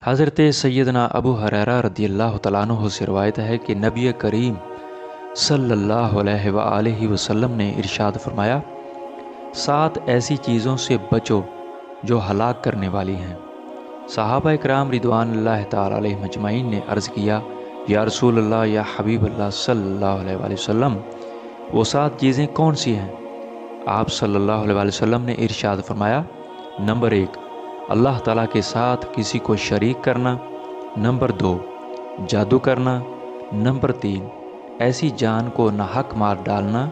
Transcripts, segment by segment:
حضرت سیدنا ابو ہریرہ رضی اللہ تعالیٰ عنہ سے روایت ہے کہ نبی کریم صلی اللہ علیہ وآلہ وسلم نے ارشاد فرمایا، 7 ایسی چیزوں سے بچو جو ہلاک کرنے والی ہیں۔ صحابہ اکرام رضوان اللہ تعالیٰ علیہ مجمعین نے عرض کیا، یا رسول اللہ، یا حبیب اللہ صلی اللہ علیہ وآلہ وسلم، وہ 7 چیزیں کون سی ہیں؟ آپ صلی اللہ علیہ وآلہ وسلم نے ارشاد فرمایا، نمبر 1، اللہ تعالیٰ کے ساتھ کسی کو شریک کرنا۔ نمبر 2، جادو کرنا۔ نمبر 3، ایسی جان کو ناحق مار ڈالنا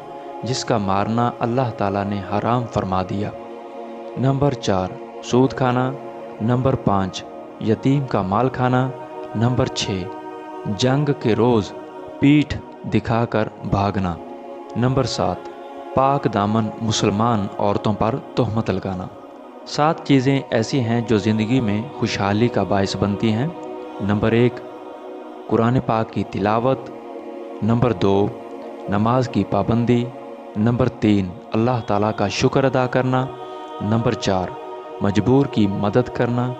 جس کا مارنا اللہ تعالیٰ نے حرام فرما دیا۔ نمبر 4، سود کھانا۔ نمبر 5، یتیم کا مال کھانا۔ نمبر 6، جنگ کے روز پیٹھ دکھا کر بھاگنا۔ نمبر 7، پاک دامن مسلمان عورتوں پر تہمت لگانا۔ 7 چیزیں ایسی ہیں جو زندگی میں خوشحالی کا باعث بنتی ہیں۔ نمبر 1، قرآن پاک کی تلاوت۔ نمبر 2، نماز کی پابندی۔ نمبر 3، اللہ تعالیٰ کا شکر ادا کرنا۔ نمبر 4، مجبور کی مدد کرنا۔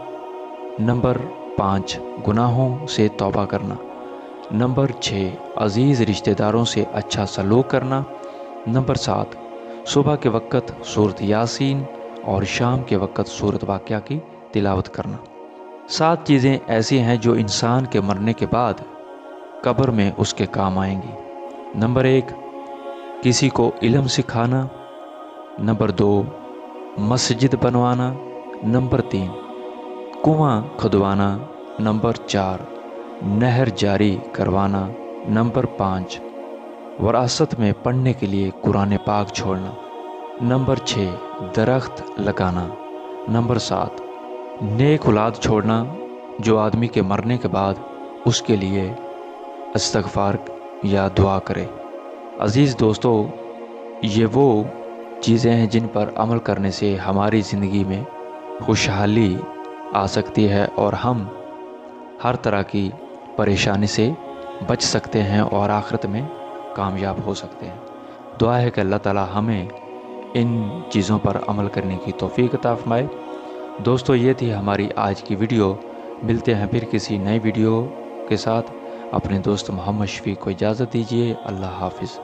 نمبر 5، گناہوں سے توبہ کرنا۔ نمبر 6، عزیز رشتہ داروں سے اچھا سلوک کرنا۔ نمبر 7، صبح کے وقت سورۃ یاسین اور شام کے وقت سورۃ واقعہ کی تلاوت کرنا۔ 7 چیزیں ایسی ہیں جو انسان کے مرنے کے بعد قبر میں اس کے کام آئیں گی۔ نمبر 1، کسی کو علم سکھانا۔ نمبر 2، مسجد بنوانا۔ نمبر 3، کنواں کھدوانا۔ نمبر 4، نہر جاری کروانا۔ نمبر 5، وراثت میں پڑھنے کے لیے قرآن پاک چھوڑنا۔ نمبر 6، درخت لگانا۔ نمبر 7، نیک اولاد چھوڑنا جو آدمی کے مرنے کے بعد اس کے لیے استغفار یا دعا کرے۔ عزیز دوستو، یہ وہ چیزیں ہیں جن پر عمل کرنے سے ہماری زندگی میں خوشحالی آ سکتی ہے اور ہم ہر طرح کی پریشانی سے بچ سکتے ہیں اور آخرت میں کامیاب ہو سکتے ہیں۔ دعا ہے کہ اللہ تعالیٰ ہمیں ان چیزوں پر عمل کرنے کی توفیق عطا فرمائے۔ دوستو، یہ تھی ہماری آج کی ویڈیو۔ ملتے ہیں پھر کسی نئی ویڈیو کے ساتھ۔ اپنے دوست محمد شفیق کو اجازت دیجیے۔ اللہ حافظ۔